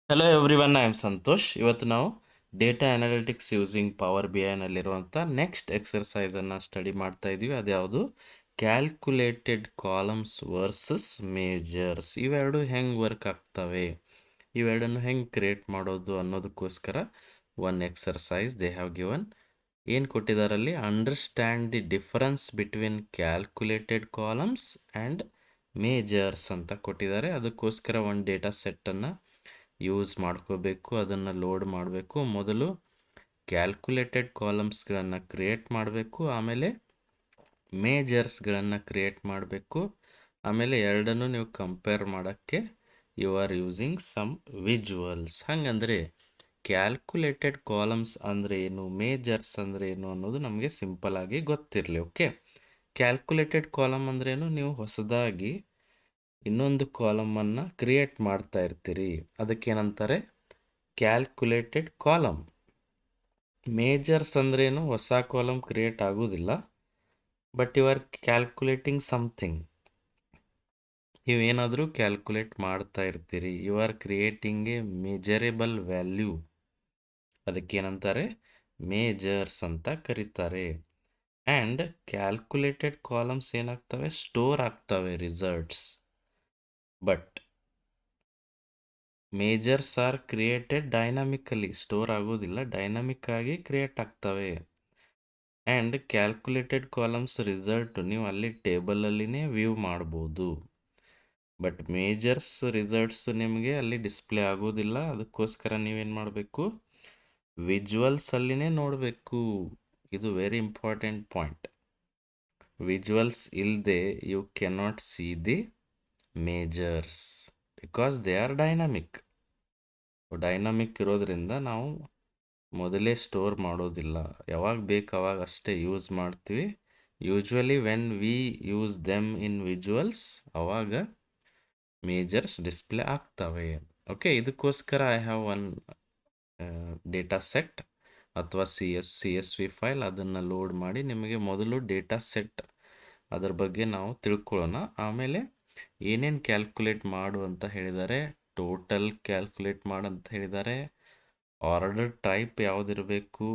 Hello everyone, I am Santosh. ಇವತ್ತು ನಾವು data analytics using power B ಐನಲ್ಲಿರುವಂಥ ನೆಕ್ಸ್ಟ್ ಎಕ್ಸರ್ಸೈಸನ್ನು ಸ್ಟಡಿ ಮಾಡ್ತಾ ಇದ್ದೀವಿ. ಅದ್ಯಾವುದು? Calculated columns versus measures. ಇವೆರಡು ಹೆಂಗೆ ವರ್ಕ್ ಆಗ್ತವೆ, ಇವೆರಡನ್ನು ಹೆಂಗೆ ಕ್ರಿಯೇಟ್ ಮಾಡೋದು ಅನ್ನೋದಕ್ಕೋಸ್ಕರ one exercise they have given. ಏನು ಕೊಟ್ಟಿದ್ದಾರಲ್ಲಿ? Understand the difference between calculated columns and measures ಅಂತ ಕೊಟ್ಟಿದ್ದಾರೆ. ಅದಕ್ಕೋಸ್ಕರ ಒಂದು ಡೇಟಾ ಸೆಟ್ಟನ್ನು ಯೂಸ್ ಮಾಡ್ಕೋಬೇಕು, ಅದನ್ನು ಲೋಡ್ ಮಾಡಬೇಕು. ಮೊದಲು ಕ್ಯಾಲ್ಕುಲೇಟೆಡ್ ಕಾಲಮ್ಸ್ಗಳನ್ನು ಕ್ರಿಯೇಟ್ ಮಾಡಬೇಕು, ಆಮೇಲೆ ಮೇಜರ್ಸ್ಗಳನ್ನು ಕ್ರಿಯೇಟ್ ಮಾಡಬೇಕು. ಆಮೇಲೆ ಎರಡನ್ನು ನೀವು ಕಂಪೇರ್ ಮಾಡೋಕ್ಕೆ you are using some visuals. ಹಾಗಂದರೆ ಕ್ಯಾಲ್ಕುಲೇಟೆಡ್ ಕಾಲಮ್ಸ್ ಅಂದರೆ ಏನು, ಮೇಜರ್ಸ್ ಅಂದರೆ ಏನು ಅನ್ನೋದು ನಮಗೆ ಸಿಂಪಲ್ ಆಗಿ ಗೊತ್ತಿರಲಿ. ಓಕೆ, ಕ್ಯಾಲ್ಕುಲೇಟೆಡ್ ಕಾಲಮ್ ಅಂದ್ರೇನು? ನೀವು ಹೊಸದಾಗಿ ಇನ್ನೊಂದು ಕಾಲಮನ್ನು ಕ್ರಿಯೇಟ್ ಮಾಡ್ತಾ ಇರ್ತೀರಿ, ಅದಕ್ಕೇನಂತಾರೆ? Calculated column. ಮೇಜರ್ಸ್ ಅಂದ್ರೇನು? ಹೊಸ ಕಾಲಮ್ ಕ್ರಿಯೇಟ್ ಆಗೋದಿಲ್ಲ, but you are calculating something. ನೀವೇನಾದರೂ ಕ್ಯಾಲ್ಕುಲೇಟ್ ಮಾಡ್ತಾ ಇರ್ತೀರಿ, you are creating a measurable value, ಅದಕ್ಕೇನಂತಾರೆ? ಮೇಜರ್ಸ್ ಅಂತ ಕರೀತಾರೆ. ಆ್ಯಂಡ್ ಕ್ಯಾಲ್ಕುಲೇಟೆಡ್ ಕಾಲಮ್ಸ್ ಏನಾಗ್ತವೆ? ಸ್ಟೋರ್ ಆಗ್ತವೆ results. But measures are created dynamically, store ಆಗೋದಿಲ್ಲ, ಡೈನಾಮಿಕ್ ಆಗಿ ಕ್ರಿಯೇಟ್ ಆಗ್ತವೆ. ಆ್ಯಂಡ್ ಕ್ಯಾಲ್ಕುಲೇಟೆಡ್ ಕಾಲಮ್ಸ್ ರಿಸಲ್ಟ್ ನೀವು ಅಲ್ಲಿ ಟೇಬಲಲ್ಲಿನೇ ವ್ಯೂ ಮಾಡ್ಬೋದು, ಬಟ್ ಮೇಜರ್ಸ್ ರಿಸಲ್ಟ್ಸ್ ನಿಮಗೆ ಅಲ್ಲಿ ಡಿಸ್ಪ್ಲೇ ಆಗೋದಿಲ್ಲ. ಅದಕ್ಕೋಸ್ಕರ ನೀವೇನು ಮಾಡಬೇಕು? ವಿಜುವಲ್ಸ್ ಅಲ್ಲಿನೇ ನೋಡಬೇಕು. ಇದು ವೆರಿ ಇಂಪಾರ್ಟೆಂಟ್ ಪಾಯಿಂಟ್. ವಿಜುವಲ್ಸ್ ಇಲ್ಲದೆ you cannot see the measures because they are dynamic. Dynamic ಇರೋದ್ರಿಂದ ನಾವು ಮೊದಲೇ ಸ್ಟೋರ್ ಮಾಡೋದಿಲ್ಲ, ಯಾವಾಗ ಬೇಕು ಅವಾಗ ಅಷ್ಟೇ ಯೂಸ್ ಮಾಡ್ತೀವಿ. Usually when we use them in visuals, ಅವಾಗ ಮೇಜರ್ಸ್ ಡಿಸ್ಪ್ಲೇ ಆಗ್ತವೆ. ಓಕೆ, ಇದಕ್ಕೋಸ್ಕರ I have one data set ಅಥವಾ ಸಿ ಎಸ್ ವಿ ಫೈಲ್. ಅದನ್ನು ಲೋಡ್ ಮಾಡಿ ನಿಮಗೆ ಮೊದಲು ಡೇಟಾ ಸೆಟ್ ಅದರ ಬಗ್ಗೆ ನಾವು ತಿಳ್ಕೊಳ್ಳೋಣ. ಆಮೇಲೆ ಏನೇನು ಕ್ಯಾಲ್ಕುಲೇಟ್ ಮಾಡು ಅಂತ ಹೇಳಿದ್ದಾರೆ, ಟೋಟಲ್ ಕ್ಯಾಲ್ಕುಲೇಟ್ ಮಾಡು ಅಂತ ಹೇಳಿದ್ದಾರೆ. ಆರ್ಡರ್ ಟೈಪ್ ಯಾವುದಿರಬೇಕು,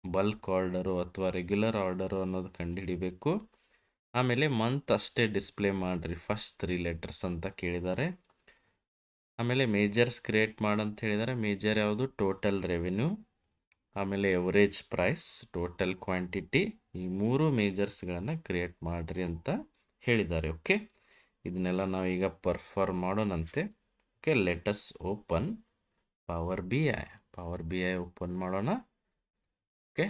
ಬಲ್ಕ್ ಆರ್ಡರು ಅಥವಾ ರೆಗ್ಯುಲರ್ ಆರ್ಡರು ಅನ್ನೋದು ಕಂಡುಹಿಡಿಬೇಕು. ಆಮೇಲೆ ಮಂತ್ ಅಷ್ಟೇ ಡಿಸ್ಪ್ಲೇ ಮಾಡಿರಿ, ಫಸ್ಟ್ 3 ಲೆಟರ್ಸ್ ಅಂತ ಕೇಳಿದ್ದಾರೆ. ಆಮೇಲೆ ಮೇಜರ್ಸ್ ಕ್ರಿಯೇಟ್ ಮಾಡಂತ ಹೇಳಿದ್ದಾರೆ. ಮೇಜರ್ ಯಾವುದು? ಟೋಟಲ್ ರೆವೆನ್ಯೂ, ಆಮೇಲೆ ಎವರೇಜ್ ಪ್ರೈಸ್, ಟೋಟಲ್ ಕ್ವಾಂಟಿಟಿ. ಈ 3 ಮೇಜರ್ಸ್ಗಳನ್ನು ಕ್ರಿಯೇಟ್ ಮಾಡಿರಿ ಅಂತ ಹೇಳಿದ್ದಾರೆ. ಓಕೆ, ಇದನ್ನೆಲ್ಲ ನಾವೀಗ ಪರ್ಫಾರ್ಮ್ ಮಾಡೋಣಂತೆ. Okay, let's open power B I. Power B I open ಮಾಡೋಣ. Okay,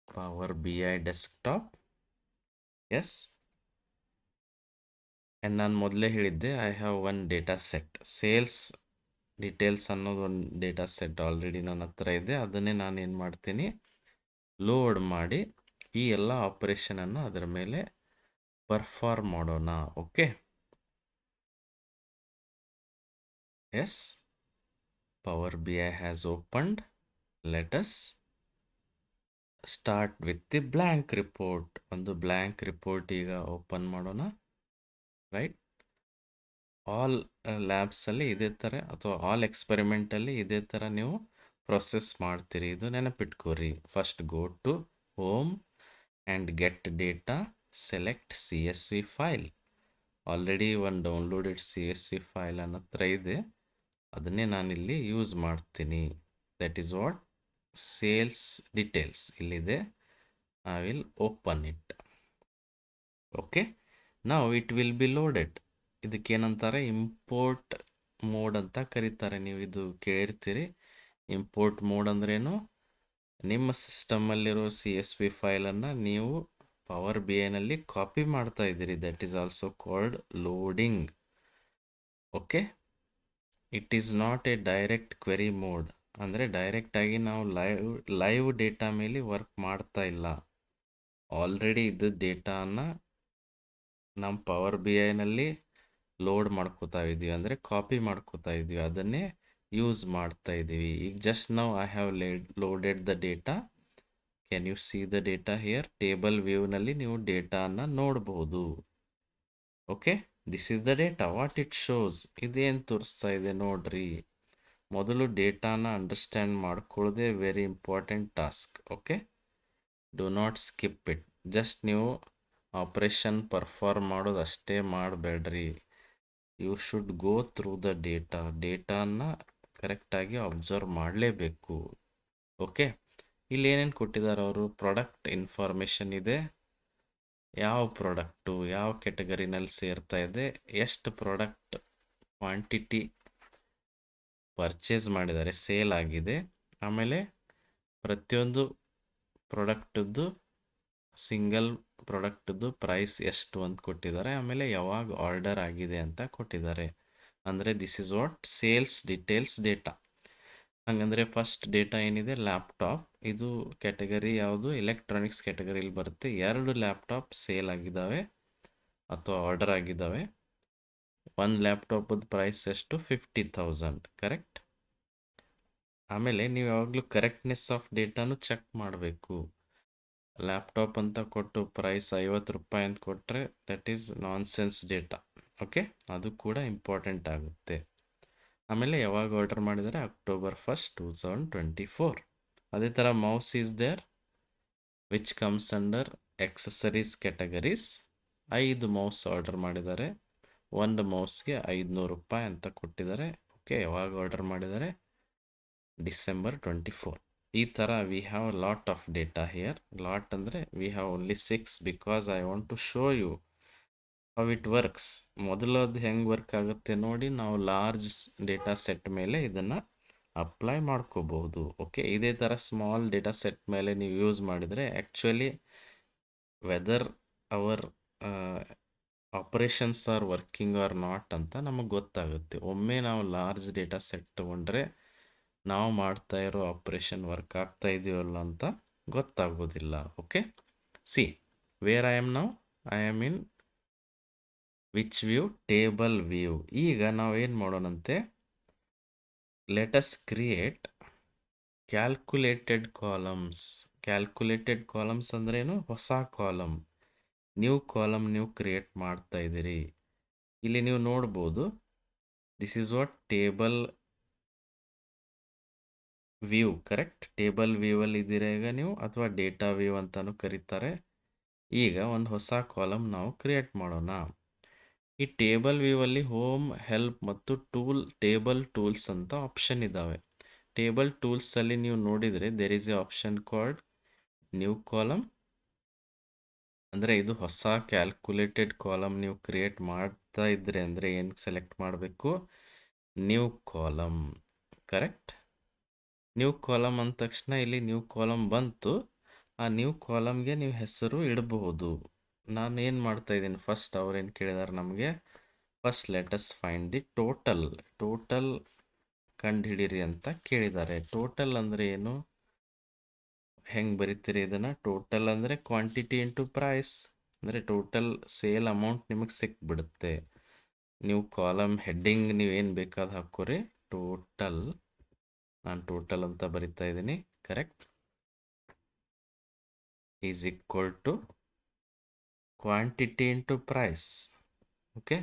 power B I desktop. Yes, and ನಾನು ಮೊದಲೇ ಹೇಳಿದ್ದೆ I have one data set. Sales details ಅನ್ನೋದು ಒಂದು ಡೇಟಾ ಸೆಟ್ ಆಲ್ರೆಡಿ ನನ್ನ ಹತ್ರ ಇದೆ. ಅದನ್ನೇ ನಾನು ಏನು ಮಾಡ್ತೀನಿ? ಲೋಡ್ ಮಾಡಿ ಈ ಎಲ್ಲ ಆಪರೇಷನನ್ನು ಅದರ ಮೇಲೆ ಪರ್ಫಾರ್ಮ್ ಮಾಡೋಣ. Okay, yes, Power B I has opened. Let's start with the blank report. ಒಂದು ಬ್ಲ್ಯಾಂಕ್ ರಿಪೋರ್ಟ್ ಈಗ ಓಪನ್ ಮಾಡೋಣ. ರೈಟ್, ಆಲ್ ಲ್ಯಾಬ್ಸಲ್ಲಿ ಇದೇ ಥರ ಅಥವಾ ಆಲ್ ಎಕ್ಸ್ಪೆರಿಮೆಂಟಲ್ಲಿ ಇದೇ ಥರ ನೀವು ಪ್ರೊಸೆಸ್ ಮಾಡ್ತೀರಿ. ಇದು ನೆನಪಿಟ್ಕೋರಿ. First go to home and get data, select C S V file. Already ಒಂದು downloaded C S V file ನನ್ನ ಹತ್ರ ಇದೆ, ಅದನ್ನೇ ನಾನಿಲ್ಲಿ ಯೂಸ್ ಮಾಡ್ತೀನಿ. That is what sales details ಇಲ್ಲಿದೆ. I will open it. Okay, ನಾವು ಇಟ್ ವಿಲ್ ಬಿ ಲೋಡೆಡ್. ಇದಕ್ಕೇನಂತಾರೆ? ಇಂಪೋರ್ಟ್ ಮೋಡ್ ಅಂತ ಕರೀತಾರೆ. ನೀವು ಇದು ಕೇಳಿರ್ತೀರಿ. ಇಂಪೋರ್ಟ್ ಮೋಡ್ ಅಂದ್ರೇನು? ನಿಮ್ಮ ಸಿಸ್ಟಮಲ್ಲಿರೋ ಸಿ ಎಸ್ ವಿ ಫೈಲನ್ನು ನೀವು ಪವರ್ ಬಿ ಐನಲ್ಲಿ ಕಾಪಿ ಮಾಡ್ತಾ ಇದ್ದೀರಿ. That is also called loading. Okay, it is not A direct query mode. ಅಂದರೆ ಡೈರೆಕ್ಟಾಗಿ ನಾವು ಲೈವ್ ಡೇಟಾ ಮೇಲೆ ವರ್ಕ್ ಮಾಡ್ತಾ ಇಲ್ಲ. ಆಲ್ರೆಡಿ ಇದು ಡೇಟಾನ ನಮ್ಮ ಪವರ್ ಬಿ ಐನಲ್ಲಿ ಲೋಡ್ ಮಾಡ್ಕೋತಾ ಇದ್ದೀವಿ, ಅಂದರೆ ಕಾಪಿ ಮಾಡ್ಕೋತಾ ಇದ್ದೀವಿ, ಅದನ್ನೇ ಯೂಸ್ ಮಾಡ್ತಾ ಇದ್ದೀವಿ. ಈಗ ಜಸ್ಟ್ ನಾವು I have loaded the data. Can you see the data here? Table ವ್ಯೂನಲ್ಲಿ ನೀವು ಡೇಟಾನ ನೋಡಬಹುದು. Okay, this is the data what it shows. ಇದೇನು ತೋರಿಸ್ತಾ ಇದೆ ನೋಡ್ರಿ. ಮೊದಲು ಡೇಟಾನ ಅಂಡರ್ಸ್ಟ್ಯಾಂಡ್ ಮಾಡ್ಕೊಳ್ಳೋದೇ very important task. Okay, do not skip it. Just ನೀವು ಆಪ್ರೇಷನ್ ಪರ್ಫಾರ್ಮ್ ಮಾಡೋದು ಅಷ್ಟೇ ಮಾಡಬೇಡ್ರಿ. You should go through the ಡೇಟಾನ ಕರೆಕ್ಟಾಗಿ ಅಬ್ಸರ್ವ್ ಮಾಡಲೇಬೇಕು. ಓಕೆ, ಇಲ್ಲಿ ಏನೇನು ಕೊಟ್ಟಿದ್ದಾರೆ ಅವರು? ಪ್ರಾಡಕ್ಟ್ ಇನ್ಫಾರ್ಮೇಷನ್ ಇದೆ, ಯಾವ ಪ್ರಾಡಕ್ಟು ಯಾವ ಕೆಟಗರಿನಲ್ಲಿ ಸೇರ್ತಾ ಇದೆ, ಎಷ್ಟು ಪ್ರಾಡಕ್ಟ್ ಕ್ವಾಂಟಿಟಿ ಪರ್ಚೇಸ್ ಮಾಡಿದ್ದಾರೆ, ಸೇಲ್ ಆಗಿದೆ, ಆಮೇಲೆ ಪ್ರತಿಯೊಂದು ಪ್ರಾಡಕ್ಟದ್ದು ಸಿಂಗಲ್ ಪ್ರಾಡಕ್ಟದ್ದು ಪ್ರೈಸ್ ಎಷ್ಟು ಅಂತ ಕೊಟ್ಟಿದ್ದಾರೆ, ಆಮೇಲೆ ಯಾವಾಗ ಆರ್ಡರ್ ಆಗಿದೆ ಅಂತ ಕೊಟ್ಟಿದ್ದಾರೆ. ಅಂದರೆ this is what sales details data. ಹಾಗಂದರೆ ಫಸ್ಟ್ ಡೇಟಾ ಏನಿದೆ ಲ್ಯಾಪ್ಟಾಪ್. ಇದು ಕ್ಯಾಟಗರಿ ಯಾವುದು? ಎಲೆಕ್ಟ್ರಾನಿಕ್ಸ್ ಕ್ಯಾಟಗರಿಲಿ ಬರುತ್ತೆ. 2 ಲ್ಯಾಪ್ಟಾಪ್ ಸೇಲ್ ಆಗಿದ್ದಾವೆ ಅಥವಾ ಆರ್ಡರ್ ಆಗಿದ್ದಾವೆ. ಒಂದು ಲ್ಯಾಪ್ಟಾಪದ ಪ್ರೈಸ್ ಎಷ್ಟು? 50,000. ಕರೆಕ್ಟ್. ಆಮೇಲೆ ನೀವು ಯಾವಾಗಲೂ ಕರೆಕ್ಟ್ನೆಸ್ ಆಫ್ ಡೇಟಾನು ಚೆಕ್ ಮಾಡಬೇಕು. ಲ್ಯಾಪ್ಟಾಪ್ ಅಂತ ಕೊಟ್ಟು ಪ್ರೈಸ್ 50 ರೂಪಾಯಿ ಅಂತ ಕೊಟ್ಟರೆ that is nonsense data. Okay, ಅದು ಕೂಡ ಇಂಪಾರ್ಟೆಂಟ್ ಆಗುತ್ತೆ. ಆಮೇಲೆ ಯಾವಾಗ ಆರ್ಡರ್ ಮಾಡಿದರೆ October 1st, 2024. ಅದೇ ಥರ mouse is there which comes under accessories categories. 5 mouse order ಮಾಡಿದ್ದಾರೆ. ಒಂದು ಮೌಸ್ಗೆ 500 ರೂಪಾಯಿ ಅಂತ ಕೊಟ್ಟಿದ್ದಾರೆ. ಓಕೆ, ಯಾವಾಗ ಆರ್ಡರ್ ಮಾಡಿದ್ದಾರೆ? December 24. ಈ ಥರ we have lot of data here. Lot ಅಂದರೆ we have only 6 because I want to show you how it works. ಮೊದಲದು ಹೆಂಗೆ ವರ್ಕ್ ಆಗುತ್ತೆ ನೋಡಿ. ನಾವು ಲಾರ್ಜ್ ಡೇಟಾ ಸೆಟ್ ಮೇಲೆ ಇದನ್ನು ಅಪ್ಲೈ ಮಾಡ್ಕೋಬಹುದು. ಓಕೆ, ಇದೇ ಥರ ಸ್ಮಾಲ್ ಡೇಟಾ ಸೆಟ್ ಮೇಲೆ ನೀವು ಯೂಸ್ ಮಾಡಿದರೆ actually whether our operations are working or not ಅಂತ ನಮಗೆ ಗೊತ್ತಾಗುತ್ತೆ. ಒಮ್ಮೆ ನಾವು ಲಾರ್ಜ್ ಡೇಟಾ ಸೆಟ್ ತೊಗೊಂಡ್ರೆ ನಾವು ಮಾಡ್ತಾ ಇರೋ ಆಪ್ರೇಷನ್ ವರ್ಕ್ ಆಗ್ತಾ ಇದೆಯಲ್ಲ ಅಂತ ಗೊತ್ತಾಗೋದಿಲ್ಲ. Okay, see where I am now? I am in which view? Table view. ಈಗ ನಾವು ಏನು ಮಾಡೋಣಂತೆ, let us create calculated columns. Calculated columns ಅಂದ್ರೇನು? ಹೊಸ ಕಾಲಮ್, ನ್ಯೂ ಕಾಲಮ್ ನೀವು ಕ್ರಿಯೇಟ್ ಮಾಡ್ತಾ ಇದ್ದೀರಿ. ಇಲ್ಲಿ ನೀವು ನೋಡ್ಬೋದು, this is what table view. Correct, table ವ್ಯೂವಲ್ಲಿ ಇದ್ದೀರಾ ಈಗ ನೀವು, ಅಥವಾ ಡೇಟಾ ವ್ಯೂ ಅಂತಾನು ಕರೀತಾರೆ. ಈಗ ಒಂದು ಹೊಸ ಕಾಲಮ್ ನಾವು ಕ್ರಿಯೇಟ್ ಮಾಡೋಣ. ಈ ಟೇಬಲ್ ವ್ಯೂವಲ್ಲಿ ಹೋಮ್, ಹೆಲ್ಪ್ ಮತ್ತು ಟೇಬಲ್ ಟೂಲ್ಸ್ ಅಂತ ಆಪ್ಷನ್ ಇದ್ದಾವೆ. ಟೇಬಲ್ ಟೂಲ್ಸಲ್ಲಿ ನೀವು ನೋಡಿದರೆ there is a option called new column. ಅಂದರೆ ಇದು ಹೊಸ ಕ್ಯಾಲ್ಕುಲೇಟೆಡ್ ಕಾಲಮ್ ನೀವು ಕ್ರಿಯೇಟ್ ಮಾಡ್ತಾ ಇದ್ರೆ ಅಂದರೆ ಏನು ಸೆಲೆಕ್ಟ್ ಮಾಡಬೇಕು? New column. Correct. New column ಅಂದ ತಕ್ಷಣ ಇಲ್ಲಿ ನ್ಯೂ ಕಾಲಮ್ ಬಂತು. ಆ ನ್ಯೂ ಕಾಲಮ್ಗೆ ನೀವು ಹೆಸರು ಇಡಬಹುದು. ನಾನು ಏನು ಮಾಡ್ತಾ ಇದ್ದೀನಿ, ಫಸ್ಟ್ ಅವ್ರೇನು ಕೇಳಿದಾರೆ ನಮಗೆ, first let us find the total ಕಂಡುಹಿಡೀರಿ ಅಂತ ಕೇಳಿದ್ದಾರೆ. ಟೋಟಲ್ ಅಂದರೆ ಏನು? ಹೆಂಗೆ ಬರೀತೀರಿ ಇದನ್ನು? ಟೋಟಲ್ ಅಂದರೆ ಕ್ವಾಂಟಿಟಿ ಇಂಟು ಪ್ರೈಸ್. ಅಂದರೆ ಟೋಟಲ್ ಸೇಲ್ ಅಮೌಂಟ್ ನಿಮಗೆ ಸಿಕ್ಬಿಡುತ್ತೆ. ನೀವು ಕಾಲಮ್ ಹೆಡ್ಡಿಂಗ್ ನೀವೇನು ಬೇಕಾದ ಹಾಕೋರಿ. ಟೋಟಲ್, ನಾನು ಟೋಟಲ್ ಅಂತ ಬರಿತಾ ಇದ್ದೀನಿ. Correct. Is equal to quantity into price. Okay,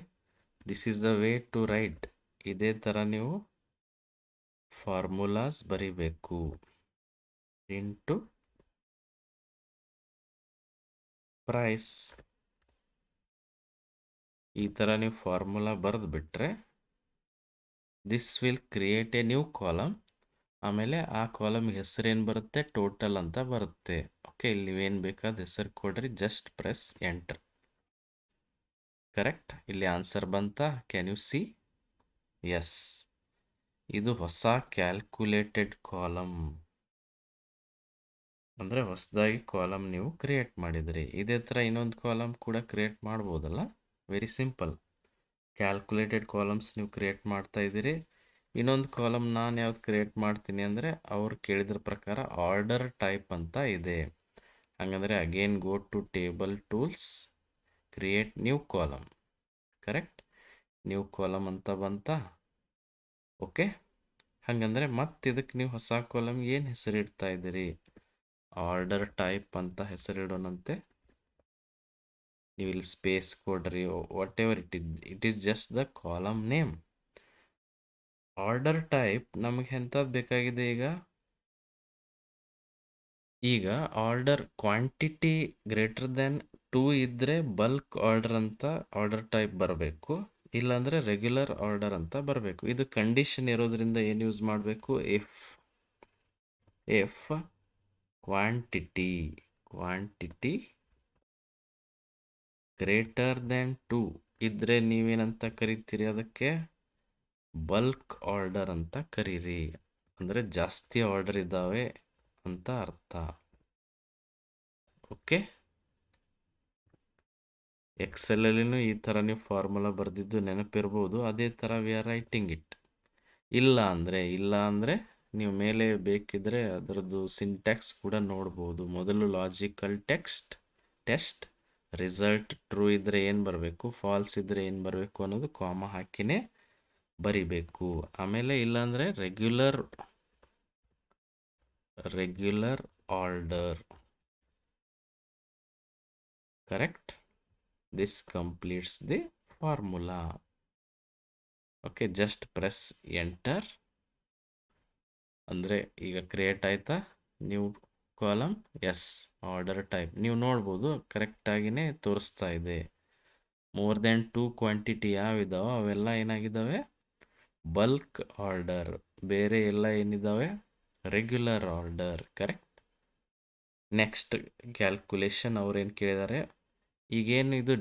this is the way to write. ಇದೇ ಥರ ನೀವು ಫಾರ್ಮುಲಾಸ್ ಬರಿಬೇಕು. Into price. ಈ ಥರ ನೀವು ಫಾರ್ಮುಲಾ ಬರೆದು ಬಿಟ್ರೆ this will create a new column. ಆಮೇಲೆ ಆ ಕಾಲಮ್ಗೆ ಹೆಸರೇನು ಬರುತ್ತೆ? ಟೋಟಲ್ ಅಂತ ಬರುತ್ತೆ. ಓಕೆ, ಇಲ್ಲಿ ನೀವೇನು ಬೇಕಾದ ಹೆಸರು ಕೊಡ್ರಿ, ಜಸ್ಟ್ ಪ್ರೆಸ್ ಎಂಟರ್. ಕರೆಕ್ಟ್. ಇಲ್ಲಿ ಆನ್ಸರ್ ಬಂತಾ? Can you C? ಎಸ್, ಇದು ಹೊಸ ಕ್ಯಾಲ್ಕುಲೇಟೆಡ್ ಕಾಲಮ್. ಅಂದರೆ ಹೊಸದಾಗಿ ಕಾಲಮ್ ನೀವು ಕ್ರಿಯೇಟ್ ಮಾಡಿದ್ರಿ. ಇದೇ ಥರ ಇನ್ನೊಂದು ಕಾಲಮ್ ಕೂಡ ಕ್ರಿಯೇಟ್ ಮಾಡ್ಬೋದಲ್ಲ. Very simple. ಕ್ಯಾಲ್ಕುಲೇಟೆಡ್ ಕಾಲಮ್ಸ್ ನೀವು ಕ್ರಿಯೇಟ್ ಮಾಡ್ತಾ ಇದ್ದೀರಿ. ಇನ್ನೊಂದು ಕಾಲಮ್ ನಾನು ಯಾವ್ದು ಕ್ರಿಯೇಟ್ ಮಾಡ್ತೀನಿ ಅಂದರೆ ಅವ್ರು ಕೇಳಿದ್ರ ಪ್ರಕಾರ ಆರ್ಡರ್ ಟೈಪ್ ಅಂತ ಇದೆ. ಹಾಗಂದರೆ again go to table tools, create new column. Correct, new column ಅಂತ ಬಂತಾ? ಓಕೆ, ಹಾಗಂದರೆ ಮತ್ತೆ ಇದಕ್ಕೆ ನೀವು ಹೊಸ ಕಾಲಮ್ ಏನು ಹೆಸರಿಡ್ತಾ ಇದ್ದೀರಿ? ಆರ್ಡರ್ ಟೈಪ್ ಅಂತ ಹೆಸರಿಡೋಣಂತೆ. ನೀವು ಇಲ್ಲಿ ಸ್ಪೇಸ್ ಕೊಡ್ರಿ, what ever it is just the column name. Order type ನಮಗೆ ಎಂಥದ್ದು ಬೇಕಾಗಿದೆ ಈಗ ಆರ್ಡರ್ ಕ್ವಾಂಟಿಟಿ ಗ್ರೇಟರ್ ದೆನ್ 2 ಇದ್ದರೆ ಬಲ್ಕ್ ಆರ್ಡರ್ ಅಂತ ಆರ್ಡರ್ ಟೈಪ್ ಬರಬೇಕು, ಇಲ್ಲಾಂದರೆ ರೆಗ್ಯುಲರ್ ಆರ್ಡರ್ ಅಂತ ಬರಬೇಕು. ಇದು ಕಂಡೀಷನ್ ಇರೋದ್ರಿಂದ ಏನು ಯೂಸ್ ಮಾಡಬೇಕು, ಇಫ್ ಕ್ವಾಂಟಿಟಿ ಗ್ರೇಟರ್ ದೆನ್ 2 ಇದ್ದರೆ ನೀವೇನಂತ ಕರಿತೀರಿ, ಅದಕ್ಕೆ ಬಲ್ಕ್ ಆರ್ಡರ್ ಅಂತ ಕರೀರಿ. ಅಂದರೆ ಜಾಸ್ತಿ ಆರ್ಡರ್ ಇದ್ದಾವೆ ಅಂತ ಅರ್ಥ. ಓಕೆ, ಎಕ್ಸೆಲಲ್ಲಿನೂ ಈ ಥರ ನೀವು ಫಾರ್ಮುಲಾ ಬರೆದಿದ್ದು ನೆನಪಿರ್ಬೋದು. ಅದೇ ಥರ ವಿ ಆರ್ ರೈಟಿಂಗ್ ಇಟ್. ಇಲ್ಲ ಅಂದರೆ ನೀವು ಮೇಲೆ ಬೇಕಿದ್ರೆ ಅದರದ್ದು ಸಿಂಟ್ಯಾಕ್ಸ್ ಕೂಡ ನೋಡ್ಬೋದು. ಮೊದಲು ಲಾಜಿಕಲ್ ಟೆಸ್ಟ್ ರಿಸಲ್ಟ್ ಟ್ರೂ ಇದ್ದರೆ ಏನು ಬರಬೇಕು, ಫಾಲ್ಸ್ ಇದ್ದರೆ ಏನು ಬರಬೇಕು ಅನ್ನೋದು ಕಾಮ ಹಾಕಿನೇ ಬರಿಬೇಕು. ಆಮೇಲೆ ಇಲ್ಲಾಂದರೆ regular order. Correct. This completes the formula. Okay, just press enter. ಅಂದರೆ ಈಗ ಕ್ರಿಯೇಟ್ ಆಯ್ತಾ new column. Yes, order type ನೀವು ನೋಡ್ಬೋದು ಕರೆಕ್ಟಾಗಿಯೇ ತೋರಿಸ್ತಾ ಇದೆ. ಮೋರ್ ದೆನ್ 2 ಕ್ವಾಂಟಿಟಿ ಯಾವಿದಾವೋ ಅವೆಲ್ಲ ಏನಾಗಿದ್ದಾವೆ, ಬಲ್ಕ್ ಆರ್ಡರ್. ಬೇರೆ ಎಲ್ಲ ಏನಿದ್ದಾವೆ, regular order. Correct. Next calculation ಅವ್ರೇನು ಕೇಳಿದ್ದಾರೆ, ಈಗೇನು ಇದು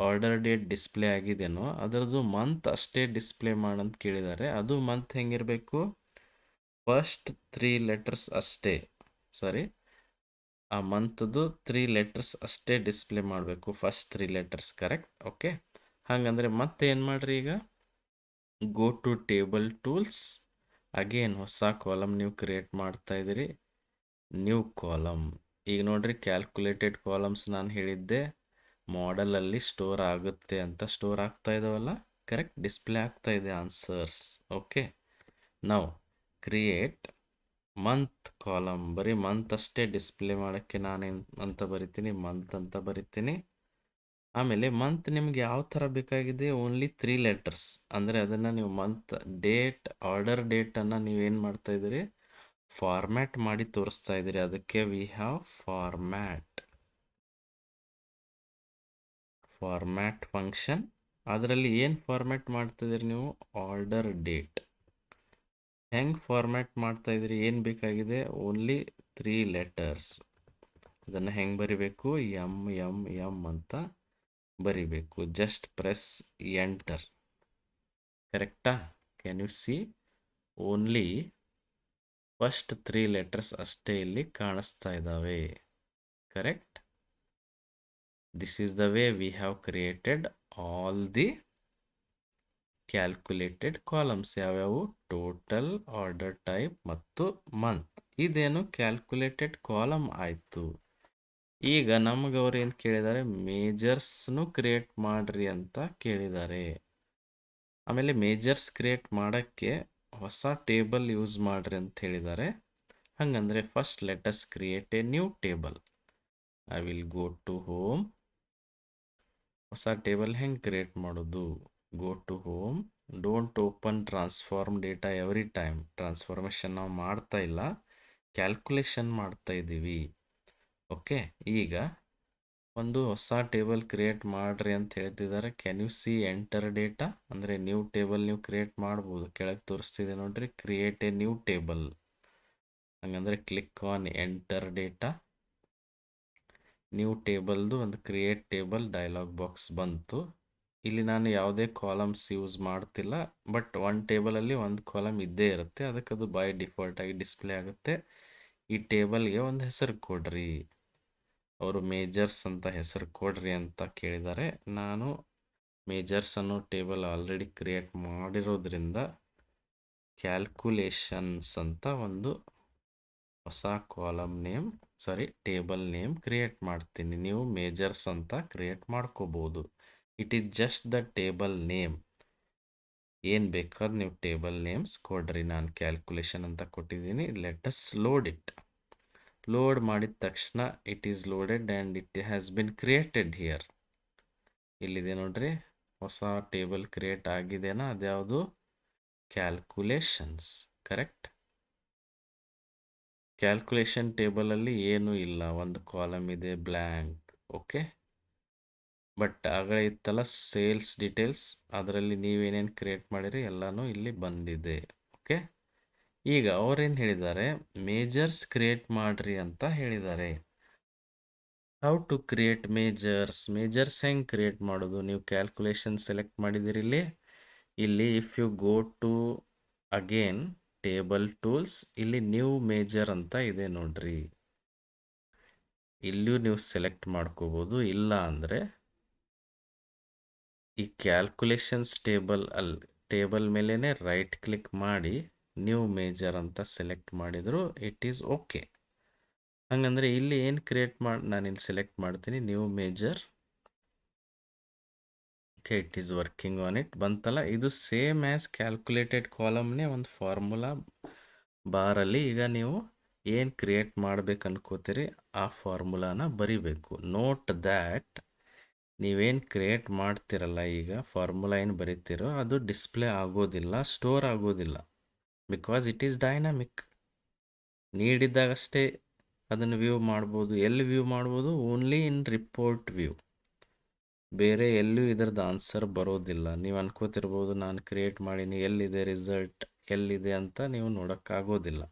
ಆರ್ಡರ್ ಡೇಟ್ ಡಿಸ್ಪ್ಲೇ ಆಗಿದೆನೋ ಅದರದ್ದು ಮಂತ್ ಅಷ್ಟೇ ಡಿಸ್ಪ್ಲೇ ಮಾಡಂತ ಕೇಳಿದ್ದಾರೆ. ಅದು ಮಂತ್ ಹೆಂಗಿರಬೇಕು, ಫಸ್ಟ್ 3 ಲೆಟರ್ಸ್ ಅಷ್ಟೇ. ಆ ಮಂತ್ದು 3 ಲೆಟರ್ಸ್ ಅಷ್ಟೇ ಡಿಸ್ಪ್ಲೇ ಮಾಡಬೇಕು, ಫಸ್ಟ್ 3 ಲೆಟರ್ಸ್. ಕರೆಕ್ಟ್. ಓಕೆ, ಹಾಗಂದರೆ ಮತ್ತೆ ಏನು ಮಾಡ್ರಿ, ಈಗ go to table tools. Again ಹೊಸ ಕಾಲಮ್ ನೀವು ಕ್ರಿಯೇಟ್ ಮಾಡ್ತಾ ಇದ್ದೀರಿ, ನ್ಯೂ ಕಾಲಮ್. ಈಗ ನೋಡ್ರಿ, ಕ್ಯಾಲ್ಕುಲೇಟೆಡ್ ಕಾಲಮ್ಸ್ ನಾನು ಹೇಳಿದ್ದೆ ಮಾಡಲಲ್ಲಿ ಸ್ಟೋರ್ ಆಗುತ್ತೆ ಅಂತ. ಸ್ಟೋರ್ ಆಗ್ತಾ ಇದಾವಲ್ಲ, ಕರೆಕ್ಟ್, ಡಿಸ್ಪ್ಲೇ ಆಗ್ತಾ ಇದೆ ಆನ್ಸರ್ಸ್. ಓಕೆ, ನಾವು ಕ್ರಿಯೇಟ್ ಮಂತ್ ಕಾಲಮ್. ಬರೀ ಮಂತ್ ಅಷ್ಟೇ ಡಿಸ್ಪ್ಲೇ ಮಾಡೋಕ್ಕೆ ನಾನೇನು ಅಂತ ಬರಿತೀನಿ, ಮಂತ್ ಅಂತ ಬರಿತೀನಿ. ಆಮೇಲೆ ಮಂತ್ ನಿಮ್ಗೆ ಯಾವ ಥರ ಬೇಕಾಗಿದೆ, ಓನ್ಲಿ 3 ಲೆಟರ್ಸ್. ಅಂದರೆ ಅದನ್ನು ನೀವು ಮಂತ್ ಆರ್ಡರ್ ಡೇಟನ್ನು ನೀವೇನು ಮಾಡ್ತಾ ಇದ್ದೀರಿ, ಫಾರ್ಮ್ಯಾಟ್ ಮಾಡಿ ತೋರಿಸ್ತಾ ಇದ್ದೀರಿ. ಅದಕ್ಕೆ ವಿ ಹ್ಯಾವ್ ಫಾರ್ಮ್ಯಾಟ್ ಫಂಕ್ಷನ್. ಅದರಲ್ಲಿ ಏನು ಫಾರ್ಮ್ಯಾಟ್ ಮಾಡ್ತಿದ್ದೀರಿ ನೀವು, ಆರ್ಡರ್ ಡೇಟ್. ಹೆಂಗೆ ಫಾರ್ಮ್ಯಾಟ್ ಮಾಡ್ತಾ ಇದ್ದೀರಿ, ಏನು ಬೇಕಾಗಿದೆ, ಓನ್ಲಿ 3 ಲೆಟರ್ಸ್. ಅದನ್ನು ಹೆಂಗೆ ಬರಿಬೇಕು, ಎಮ್ ಅಂತ ಬರಿಬೇಕು. Just press enter. ಕರೆಕ್ಟಾ. Can you see, only first 3 letters ಅಷ್ಟೇ ಇಲ್ಲಿ ಕಾಣಿಸ್ತಾ ಇದ್ದಾವೆ. Correct. This is the way we have created all the calculated columns. ಯಾವ್ಯಾವು, ಟೋಟಲ್, ಆರ್ಡರ್ ಟೈಪ್ ಮತ್ತು ಮಂತ್. ಇದೇನು ಕ್ಯಾಲ್ಕುಲೇಟೆಡ್ ಕಾಲಮ್ ಆಯಿತು. ಈಗ ನಮಗೆ ಅವ್ರು ಏನು ಕೇಳಿದ್ದಾರೆ, ಮೇಜರ್ಸ್ನು ಕ್ರಿಯೇಟ್ ಮಾಡ್ರಿ ಅಂತ ಕೇಳಿದ್ದಾರೆ. ಆಮೇಲೆ ಮೇಜರ್ಸ್ ಕ್ರಿಯೇಟ್ ಮಾಡೋಕ್ಕೆ ಹೊಸ ಟೇಬಲ್ ಯೂಸ್ ಮಾಡ್ರಿ ಅಂತ ಹೇಳಿದ್ದಾರೆ. ಹಾಗಂದರೆ first let's create a new table. I will go to home. ಹೊಸ ಟೇಬಲ್ ಹೆಂಗೆ ಕ್ರಿಯೇಟ್ ಮಾಡೋದು, go to home. Don't open transform data every time. Transformation ನಾವು ಮಾಡ್ತಾ ಇಲ್ಲ, ಕ್ಯಾಲ್ಕುಲೇಷನ್ ಮಾಡ್ತಾ ಇದ್ದೀವಿ. ಓಕೆ, ಈಗ ಒಂದು ಹೊಸ ಟೇಬಲ್ ಕ್ರಿಯೇಟ್ ಮಾಡ್ರಿ ಅಂತ ಹೇಳ್ತಿದ್ದಾರೆ. Can you see enter data. ಅಂದರೆ ನ್ಯೂ ಟೇಬಲ್ ನೀವು ಕ್ರಿಯೇಟ್ ಮಾಡ್ಬೋದು. ಕೆಳಗೆ ತೋರಿಸ್ತಿದೆ ನೋಡ್ರಿ, ಕ್ರಿಯೇಟ್ ಎ ನ್ಯೂ ಟೇಬಲ್. ಹಂಗಂದರೆ click on enter data. New ಟೇಬಲ್ದು ಒಂದು ಕ್ರಿಯೇಟ್ ಟೇಬಲ್ ಡೈಲಾಗ್ ಬಾಕ್ಸ್ ಬಂತು. ಇಲ್ಲಿ ನಾನು ಯಾವುದೇ ಕಾಲಮ್ಸ್ ಯೂಸ್ ಮಾಡ್ತಿಲ್ಲ, ಬಟ್ ಒಂದು ಟೇಬಲಲ್ಲಿ ಒಂದು ಕಾಲಮ್ ಇದ್ದೇ ಇರುತ್ತೆ. ಅದಕ್ಕೆ ಅದು ಬೈ ಡಿಫಾಲ್ಟಾಗಿ ಡಿಸ್ಪ್ಲೇ ಆಗುತ್ತೆ. ಈ ಟೇಬಲ್ಗೆ ಒಂದು ಹೆಸರು ಕೊಡ್ರಿ. ಅವರು ಮೇಜರ್ಸ್ ಅಂತ ಹೆಸರು ಕೊಡ್ರಿ ಅಂತ ಕೇಳಿದ್ದಾರೆ. ನಾನು ಮೇಜರ್ಸ್ ಅನ್ನೋ ಟೇಬಲ್ ಆಲ್ರೆಡಿ ಕ್ರಿಯೇಟ್ ಮಾಡಿರೋದ್ರಿಂದ ಕ್ಯಾಲ್ಕುಲೇಷನ್ಸ್ ಅಂತ ಒಂದು ಹೊಸ ಟೇಬಲ್ ನೇಮ್ ಕ್ರಿಯೇಟ್ ಮಾಡ್ತೀನಿ. ನೀವು ಮೇಜರ್ಸ್ ಅಂತ ಕ್ರಿಯೇಟ್ ಮಾಡ್ಕೋಬೋದು. It is just the table name. ಏನು ಬೇಕಾದ್ರೆ ನೀವು ಟೇಬಲ್ ನೇಮ್ಸ್ ಕೊಡ್ರಿ. ನಾನು ಕ್ಯಾಲ್ಕುಲೇಷನ್ ಅಂತ ಕೊಟ್ಟಿದ್ದೀನಿ. Let us load it. Load ಮಾಡಿದ ತಕ್ಷಣ it is loaded and it has been created here. ಇಲ್ಲಿದೆ ನೋಡ್ರಿ, ಹೊಸ ಟೇಬಲ್ ಕ್ರಿಯೇಟ್ ಆಗಿದೆನಾ, ಅದ್ಯಾವುದು ಕ್ಯಾಲ್ಕುಲೇಷನ್ಸ್. ಕರೆಕ್ಟ್. ಕ್ಯಾಲ್ಕುಲೇಷನ್ ಟೇಬಲಲ್ಲಿ ಏನೂ ಇಲ್ಲ, ಒಂದು ಕಾಲಮ್ ಇದೆ ಬ್ಲ್ಯಾಂಕ್. ಓಕೆ, ಬಟ್ ಆಗಲೇ ಇತ್ತಲ್ಲ ಸೇಲ್ಸ್ ಡೀಟೇಲ್ಸ್, ಅದರಲ್ಲಿ ನೀವೇನೇನು ಕ್ರಿಯೇಟ್ ಮಾಡಿರಿ ಎಲ್ಲನೂ ಇಲ್ಲಿ ಬಂದಿದೆ. ಓಕೆ, ಈಗ ಅವ್ರೇನು ಹೇಳಿದ್ದಾರೆ, ಮೇಜರ್ಸ್ ಕ್ರಿಯೇಟ್ ಮಾಡ್ರಿ ಅಂತ ಹೇಳಿದ್ದಾರೆ. ಹೌ ಟು ಕ್ರಿಯೇಟ್ ಮೇಜರ್ಸ್ ಹೆಂಗೆ ಕ್ರಿಯೇಟ್ ಮಾಡೋದು? ನೀವು ಕ್ಯಾಲ್ಕುಲೇಷನ್ ಸೆಲೆಕ್ಟ್ ಮಾಡಿದಿರಿ ಇಲ್ಲಿ if you go to again table tools, ಇಲ್ಲಿ ನ್ಯೂ ಮೇಜರ್ ಅಂತ ಇದೆ ನೋಡ್ರಿ, ಇಲ್ಲಿಯೂ ನೀವು ಸೆಲೆಕ್ಟ್ ಮಾಡ್ಕೋಬೋದು. ಇಲ್ಲ ಅಂದರೆ ಈ ಕ್ಯಾಲ್ಕುಲೇಷನ್ಸ್ ಟೇಬಲ್ ಮೇಲೇ ರೈಟ್ ಕ್ಲಿಕ್ ಮಾಡಿ ನ್ಯೂ ಮೇಜರ್ ಅಂತ ಸೆಲೆಕ್ಟ್ ಮಾಡಿದ್ರು ಇಟ್ ಈಸ್ ಓಕೆ. ಹಂಗಂದ್ರೆ ಇಲ್ಲಿ ಏನು ಕ್ರಿಯೇಟ್ ಮಾಡಿ ನಾನು ಇಲ್ಲಿ ಸೆಲೆಕ್ಟ್ ಮಾಡ್ತೀನಿ new major. Okay, it is working on it. ಬಂತಲ್ಲ, ಇದು ಸೇಮ್ ಆ್ಯಸ್ ಕ್ಯಾಲ್ಕುಲೇಟೆಡ್ ಕಾಲಮ್ನೇ ಒಂದು ಫಾರ್ಮುಲಾ ಬಾರಲ್ಲಿ ಈಗ ನೀವು ಏನು ಕ್ರಿಯೇಟ್ ಮಾಡ್ಬೇಕು ಅನ್ಕೋತೀರಿ ಆ ಫಾರ್ಮುಲಾನ ಬರಿಬೇಕು. ನೋಟ್ ದ್ಯಾಟ್ ನೀವೇನು ಕ್ರಿಯೇಟ್ ಮಾಡ್ತಿರಲ್ಲ, ಈಗ ಫಾರ್ಮುಲಾ ಏನು ಬರೀತಿರೋ ಅದು ಡಿಸ್ಪ್ಲೇ ಆಗೋದಿಲ್ಲ, ಸ್ಟೋರ್ ಆಗೋದಿಲ್ಲ. Because it is dynamic. ನೀಡಿದ್ದಾಗಷ್ಟೇ ಅದನ್ನು ವ್ಯೂ ಮಾಡ್ಬೋದು. ಎಲ್ಲಿ ವ್ಯೂ ಮಾಡ್ಬೋದು? Only in report view. ಬೇರೆ ಎಲ್ಲೂ ಇದರದ್ದು ಆನ್ಸರ್ ಬರೋದಿಲ್ಲ. ನೀವು ಅನ್ಕೋತಿರ್ಬೋದು ನಾನು ಕ್ರಿಯೇಟ್ ಮಾಡೀನಿ, ಎಲ್ಲಿದೆ ರಿಸಲ್ಟ್, ಎಲ್ಲಿದೆ ಅಂತ ನೀವು ನೋಡೋಕ್ಕಾಗೋದಿಲ್ಲ.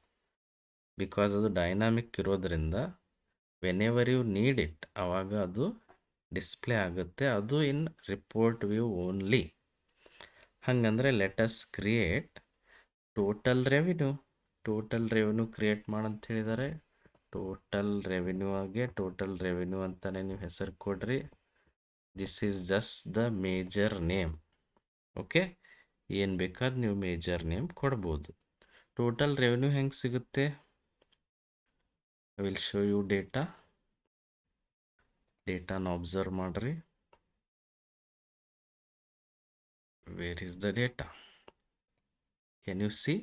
ಬಿಕಾಸ್ ಅದು ಡೈನಾಮಿಕ್ ಇರೋದ್ರಿಂದ whenever you need it ಆವಾಗ ಅದು ಡಿಸ್ಪ್ಲೇ ಆಗುತ್ತೆ. ಅದು ಇನ್ ರಿಪೋರ್ಟ್ ವ್ಯೂ ಓನ್ಲಿ. ಹಾಗಂದ್ರೆ let us create total revenue create ಮಾಡಂತ ಹೇಳಿದ್ದಾರೆ. ಟೋಟಲ್ ರೆವಿನ್ಯೂ ಅಂತಾನೆ ನೀವು ಹೆಸರು ಕೊಡ್ರಿ. This is just the measure name. Okay, ಏನು ಬೇಕಾದ್ರೆ ನೀವು ಮೇಜರ್ ನೇಮ್ ಕೊಡ್ಬೋದು. ಟೋಟಲ್ ರೆವಿನ್ಯೂ ಹೆಂಗೆ ಸಿಗುತ್ತೆ? ಐ ವಿಲ್ ಶೋ ಯು ಡೇಟಾನ ಅಬ್ಸರ್ವ್ ಮಾಡ್ರಿ. Where is the data? Can you see?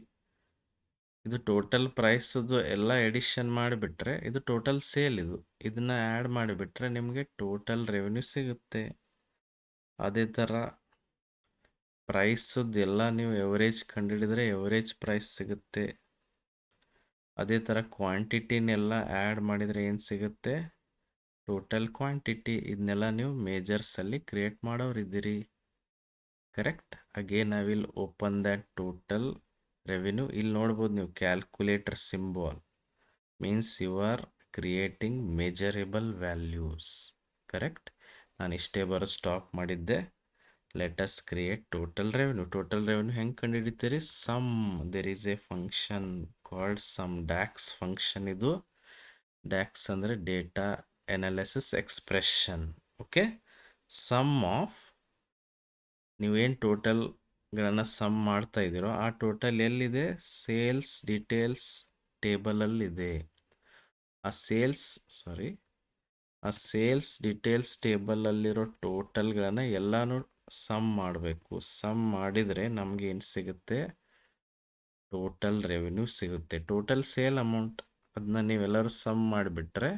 ಇದು ಟೋಟಲ್ ಪ್ರೈಸದು ಎಲ್ಲ ಎಡಿಷನ್ ಮಾಡಿಬಿಟ್ರೆ ಇದು ಟೋಟಲ್ ಸೇಲ್. ಇದನ್ನ ಆ್ಯಡ್ ಮಾಡಿಬಿಟ್ರೆ ನಿಮಗೆ ಟೋಟಲ್ ರೆವಿನ್ಯೂ ಸಿಗುತ್ತೆ. ಅದೇ ಥರ ಪ್ರೈಸದ್ದು ಎಲ್ಲ ನೀವು ಎವರೇಜ್ ಕಂಡುಹಿಡಿದ್ರೆ ಎವರೇಜ್ ಪ್ರೈಸ್ ಸಿಗುತ್ತೆ. ಅದೇ ಥರ ಕ್ವಾಂಟಿಟಿನೆಲ್ಲ ಆ್ಯಡ್ ಮಾಡಿದರೆ ಏನು ಸಿಗುತ್ತೆ? Total quantity. ಇದನ್ನೆಲ್ಲ ನೀವು ಮೇಜರ್ಸಲ್ಲಿ ಕ್ರಿಯೇಟ್ ಮಾಡೋರಿದ್ದೀರಿ. Correct. Again I will open that total revenue. ಇಲ್ಲಿ ನೋಡ್ಬೋದು ನೀವು calculator symbol means you are creating measurable values. Correct. ನಾನು ಇಷ್ಟೇ ಬರೋ ಸ್ಟಾಪ್ ಮಾಡಿದ್ದೆ. Let us create total revenue ಹೆಂಗೆ ಕಂಡುಹಿಡಿತೀರಿ? Sum there is a function called sum, DAX function. ಇದು ಡ್ಯಾಕ್ಸ್ ಅಂದರೆ data analysis expression. Okay, sum of ನೀವೇನು ಟೋಟಲ್ಗಳನ್ನು ಸಮ್ ಮಾಡ್ತಾ ಇದ್ದೀರೋ ಆ ಟೋಟಲ್ ಎಲ್ಲಿದೆ? Sales details ಟೇಬಲಲ್ಲಿದೆ. ಆ ಸೇಲ್ಸ್ ಡೀಟೇಲ್ಸ್ ಟೇಬಲಲ್ಲಿರೋ ಟೋಟಲ್ಗಳನ್ನು ಎಲ್ಲನೂ ಸಮ್ ಮಾಡಬೇಕು. ಸಮ್ ಮಾಡಿದರೆ ನಮಗೆ ಏನು ಸಿಗುತ್ತೆ? ಟೋಟಲ್ ರೆವಿನ್ಯೂ ಸಿಗುತ್ತೆ. ಟೋಟಲ್ ಸೇಲ್ ಅಮೌಂಟ್ ಅದನ್ನ ನೀವೆಲ್ಲರೂ ಸಮ್ ಮಾಡಿಬಿಟ್ರೆ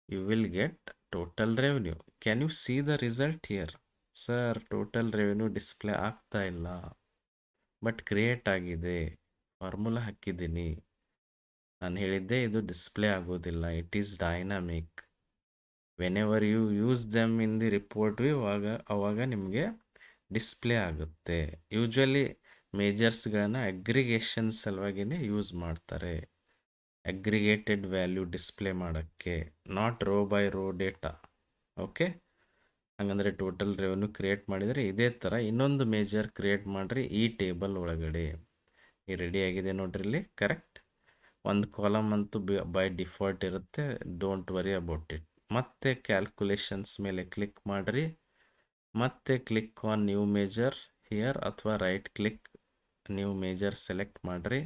you will get total revenue. Can you see the result here? Sir, total revenue display ಆಗ್ತಾ ಇಲ್ಲ, ಬಟ್ ಕ್ರಿಯೇಟ್ ಆಗಿದೆ. ಫಾರ್ಮುಲಾ ಹಾಕಿದ್ದೀನಿ. ನಾನು ಹೇಳಿದ್ದೆ ಇದು ಡಿಸ್ಪ್ಲೇ ಆಗೋದಿಲ್ಲ. It is dynamic. Whenever you use them in the report view ಅವಾಗ ನಿಮಗೆ ಡಿಸ್ಪ್ಲೇ ಆಗುತ್ತೆ. ಯೂಶ್ವಲಿ ಮೇಜರ್ಸ್ಗಳನ್ನು ಅಗ್ರಿಗೇಷನ್ ಸಲುವಾಗಿನೇ ಯೂಸ್ ಮಾಡ್ತಾರೆ, ಅಗ್ರಿಗೇಟೆಡ್ ವ್ಯಾಲ್ಯೂ ಡಿಸ್ಪ್ಲೇ ಮಾಡೋಕ್ಕೆ, not row by row data. Okay, ಹಾಗಂದರೆ ಟೋಟಲ್ ರೆವೆನ್ಯೂ ಕ್ರಿಯೇಟ್ ಮಾಡಿದರೆ ಇದೇ ಥರ ಇನ್ನೊಂದು ಮೇಜರ್ ಕ್ರಿಯೇಟ್ ಮಾಡಿರಿ ಈ ಟೇಬಲ್ ಒಳಗಡೆ. ಈ ರೆಡಿ ಆಗಿದೆ ನೋಡ್ರಿ ಇಲ್ಲಿ. ಕರೆಕ್ಟ್. ಒಂದು ಕಾಲಮ್ ಅಂತೂ ಬೈ ಡಿಫಾಲ್ಟ್ ಇರುತ್ತೆ, ಡೋಂಟ್ ವರಿ ಅಬೌಟ್ ಇಟ್. ಮತ್ತೆ ಕ್ಯಾಲ್ಕುಲೇಷನ್ಸ್ ಮೇಲೆ ಕ್ಲಿಕ್ ಮಾಡಿರಿ, ಮತ್ತೆ click on new measure here ಅಥವಾ right click new measure select ಮಾಡಿರಿ.